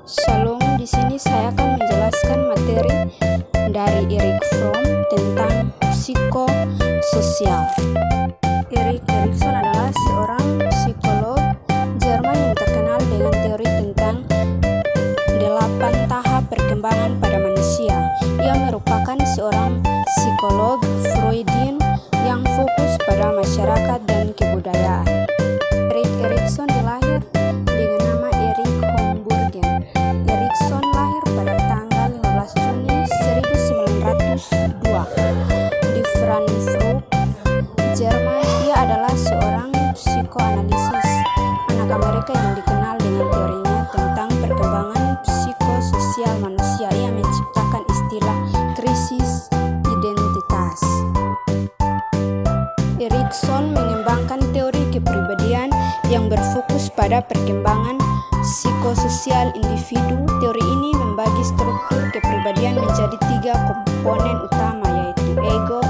Shalom, di sini saya akan menjelaskan materi dari Erich Fromm tentang psikososial. Erikson adalah seorang psikolog Jerman yang terkenal dengan teori tentang 8 tahap perkembangan pada manusia. Ia merupakan seorang psikolog Freudian yang fokus pada masyarakat dan kebudayaan. Erikson dilahir dengan nama Erich Homburgen. Erikson lahir pada tanggal 15 Juni 1902 di Frankfurt, Jerman. Ia adalah seorang psikoanalisis anak Amerika yang dikenal dengan teorinya tentang perkembangan psikososial manusia. Ia menciptakan istilah krisis identitas. Erikson mengembangkan teori kepribadian yang berfokus pada perkembangan psikososial individu. Teori ini membagi struktur kepribadian menjadi 3 komponen utama, yaitu ego,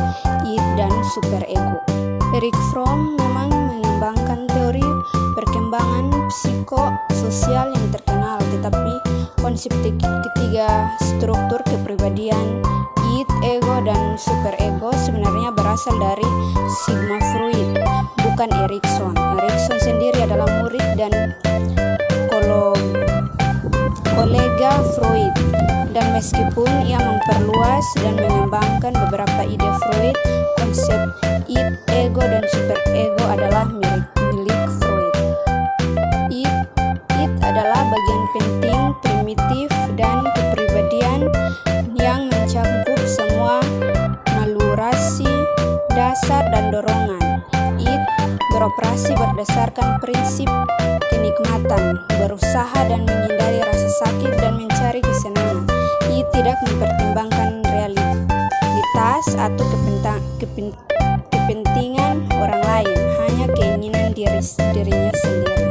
id, dan superego. Erich Fromm memang mengembangkan teori perkembangan psikososial yang terkenal, tetapi konsep ketiga struktur kepribadian, id, ego, dan superego sebenarnya berasal dari Sigmund Freud, bukan Erikson. Erikson sendiri adalah murid dan kolega Freud, dan meskipun ia memperluas dan mengembangkan beberapa ide Freud, konsep id, ego, dan superego adalah milik Freud. Id adalah bagian penting primitif dan kepribadian yang mencakup semua nalurasi, dasar, dan dorongan. Id beroperasi berdasarkan prinsip kenikmatan, berusaha dan menghindari rasa sakit dan mencari kesenangan. Id tidak mempertimbangkan realitas atau kepentingan orang lain, hanya keinginan dirinya sendiri.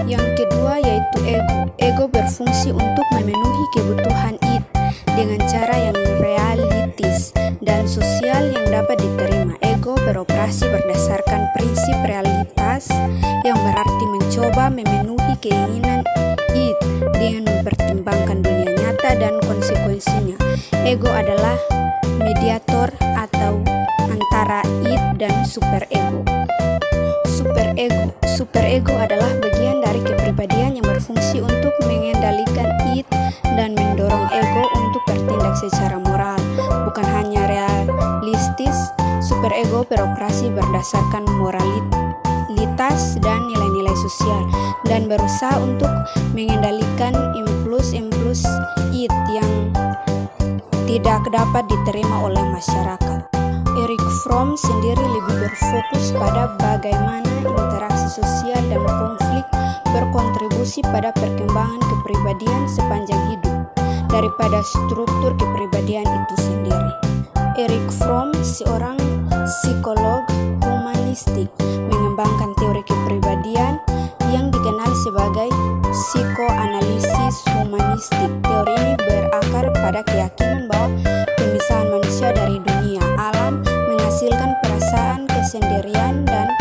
Yang kedua yaitu ego. Ego berfungsi untuk memenuhi kebutuhan id dengan cara yang realistis dan sosial yang dapat diterima. Ego beroperasi berdasarkan prinsip realitas, yang berarti mencoba memenuhi keinginan id dengan mempertimbangkan dunia nyata dan konsekuensinya. Ego adalah mediator atau antara id dan superego. Superego adalah bagian dari kepribadian yang berfungsi untuk mengendalikan id dan mendorong ego untuk bertindak secara moral, bukan hanya realistis. Superego beroperasi berdasarkan moralitas dan nilai-nilai sosial, dan berusaha untuk mengendalikan impuls id yang tidak dapat diterima oleh masyarakat. Erich Fromm sendiri lebih berfokus pada bagaimana interaksi sosial dan konflik berkontribusi pada perkembangan kepribadian sepanjang hidup daripada struktur kepribadian itu sendiri. Erich Fromm, seorang psikolog humanistik, mengembangkan teori kepribadian yang dikenal sebagai psikoanalisis humanistik. Teori ini berakar pada keyakinan bahwa pemisahan manusia dari dunia alam menghasilkan perasaan kesendirian dan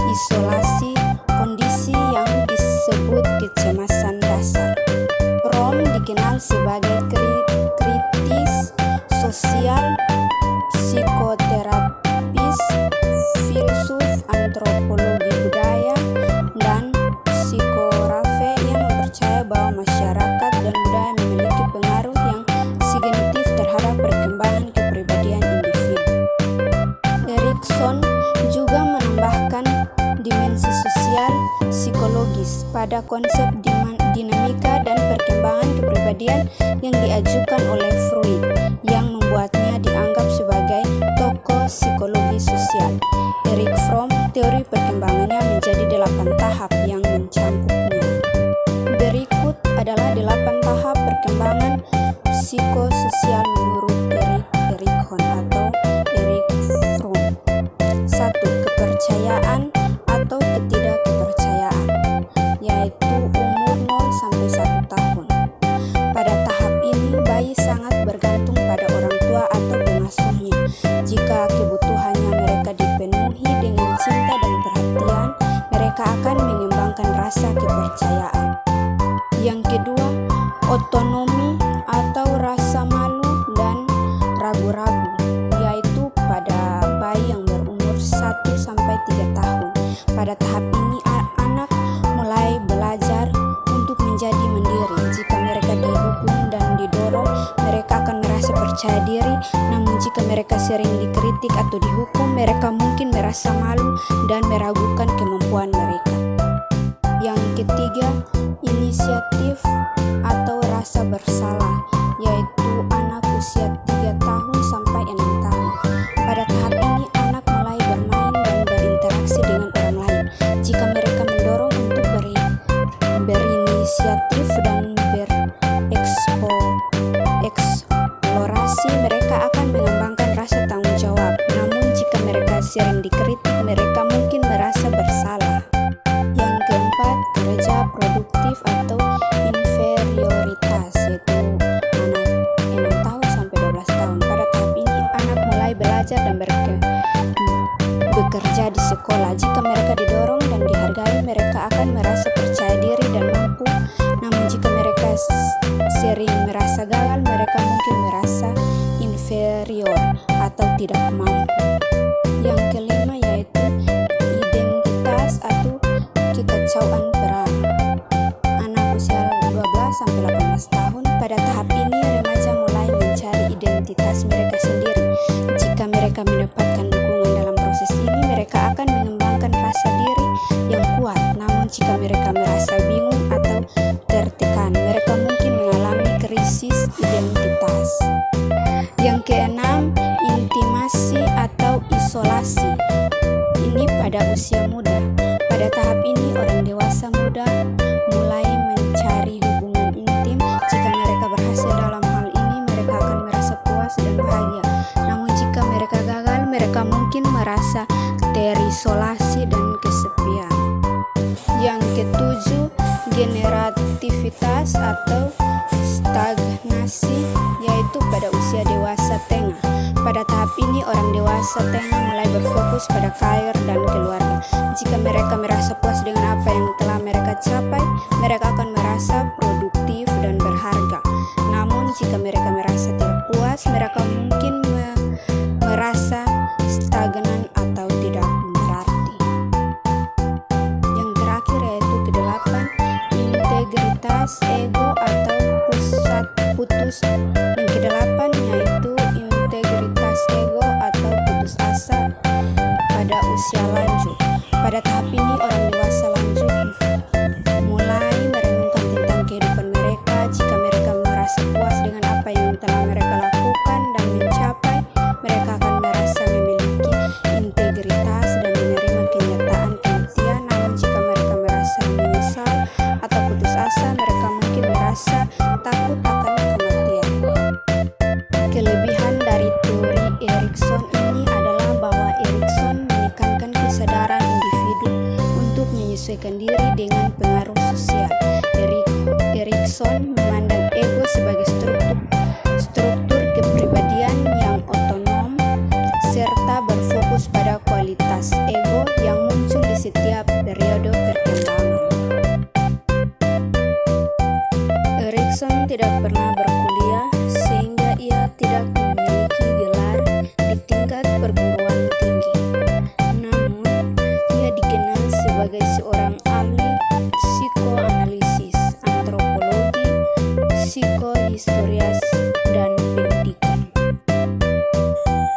isolasi, kondisi yang disebut kecemasan dasar. Fromm dikenal sebagai kritis sosial, psikoterapis, filsuf antropologi budaya, dan psikografe yang percaya bahwa masyarakat dan budaya memiliki pengaruh yang signifikan terhadap perkembangan kepribadian individu. Erikson juga menambahkan dimensi sosial psikologis pada konsep dinamika dan perkembangan kepribadian yang diajukan oleh Freud, yang membuatnya dianggap sebagai tokoh psikologi sosial. Erich Fromm, teori perkembangannya menjadi 8 tahap yang mencangkupnya. Berikut adalah 8 tahap perkembangan psikososial menurut Erich atau Erich Fromm. 1. Kepercayaan atau ketidakpercayaan, yaitu umur 0-1 tahun. Pada tahap ini, bayi sangat bergantung pada orang tua atau pengasuhnya. Jika kebutuhannya mereka dipenuhi dengan cinta dan perhatian, mereka akan mengembangkan rasa kepercayaan. Yang kedua, otonomi atau rasa malu dan ragu-ragu, yaitu pada bayi yang berumur 1-3 tahun. Pada tahap ini anak mulai belajar untuk menjadi mandiri. Jika mereka dihukum dan didorong, mereka akan merasa percaya diri. Namun jika mereka sering dikritik atau dihukum, mereka mungkin merasa malu dan meragukan kemampuan mereka. Yang ketiga, inisiatif atau rasa bersalah, yaitu anak usia 3 tahun sampai 6 tahun. Pada tahap ini anak mulai bermain dan berinteraksi dengan orang lain. Jika mereka mendorong untuk berinisiatif dan bereksplorasi, mereka akan mengembangkan rasa tanggung jawab. Namun jika mereka sering dikritik, mereka mungkin merasa bersalah. Yang keempat, kerja produktif atau inferioritas, yaitu anak 6 tahun sampai 12 tahun. Pada tahap ini anak mulai belajar dan bekerja di sekolah. Jika mereka didorong dan dihargai, mereka akan merasa percaya diri dan mampu. Namun jika mereka sering merasa gagal, mereka mungkin merasa inferior atau tidak mampu. Yang kelima yaitu identitas atau kekacauan peran. Anak usia 12-18 tahun. Pada tahap ini remaja mulai mencari identitas mereka sendiri. Jika mereka mendapatkan dukungan dalam proses ini, mereka akan mengembangkan rasa diri yang kuat. Namun jika mereka merasa bingung atau tertekan, mereka mungkin mengalami krisis identitas. Yang keenam, intimasi atau isolasi. Ini pada usia muda. Pada tahap ini orang dewasa muda mulai mencari hubungan intim. Jika mereka berhasil dalam hal ini, mereka akan merasa puas dan bahagia. Namun jika mereka gagal, mereka mungkin merasa terisolasi dan kesepian. Yang ketujuh, generativitas atau stagnasi, yaitu pada usia dewasa tengah. Pada tahap ini orang dewasa tengah mulai berfokus pada karir dan keluarga. Jika mereka merasa puas dengan apa yang telah mereka capai, mereka akan merasa produktif dan berharga. Namun jika mereka merasa tidak puas, mereka mungkin merasa stagnan atau tidak berarti. Yang terakhir yaitu kedelapan, integritas ego atau pusat putus. Yang kedelapan yaitu integritas ego atau putus asa pada usia lanjut. Pada tahap ini orang dewasa lanjut mulai merenungkan tentang kehidupan mereka. Jika mereka merasa puas dengan apa yang telah mereka lakukan dan mencapai, mereka akan merasa memiliki integritas dan menerima kenyataan kematian. Namun jika mereka merasa menyesal atau putus asa, mereka mungkin merasa takut akan kematian. Kelebihan dari teori Erikson ini adalah bahwa Erikson menekankan kesadaran individu untuk menyesuaikan diri dengan pengaruh sosial. Erikson memandang ego sebagai struktur kepribadian yang otonom serta berfokus pada kualitas ego yang muncul di setiap periode perkembangan. Erikson tidak pernah berkuliah sehingga ia tidak memiliki gelar di tingkat perguruan tinggi. Namun, ia dikenal sebagai seorang ahli psikoanalisis, antropologi, psikohistorias, dan pendidikan.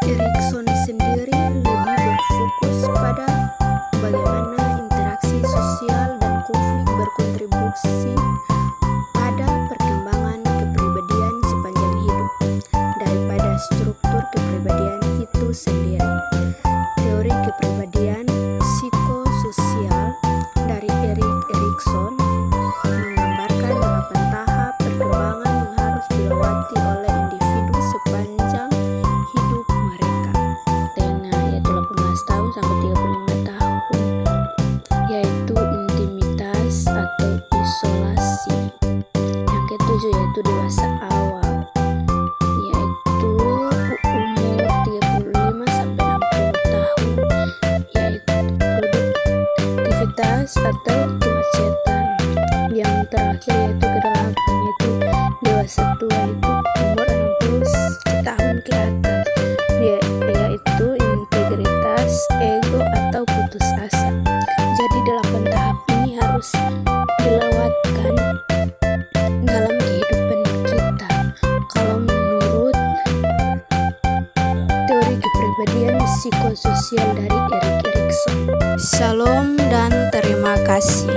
Erikson sendiri lebih berfokus pada bagaimana interaksi sosial dan konflik berkontribusi pada perkembangan kepribadian sepanjang hidup daripada struktur kepribadian itu sendiri. Teori kepribadian psikososial dari Erikson menggambarkan 8 tahap perkembangan yang harus dilewati oleh individu sepanjang hidup mereka. Tengah yaitu 18 tahun sampai 35 tahun, yaitu intimitas atau isolasi. Yang ketujuh yaitu dewasa awal, yaitu umur 35 sampai 60 tahun, yaitu produktivitas atau kemacetan. Yang terakhir yaitu kedelapan psikososial dari Erik Erikson. Shalom dan terima kasih.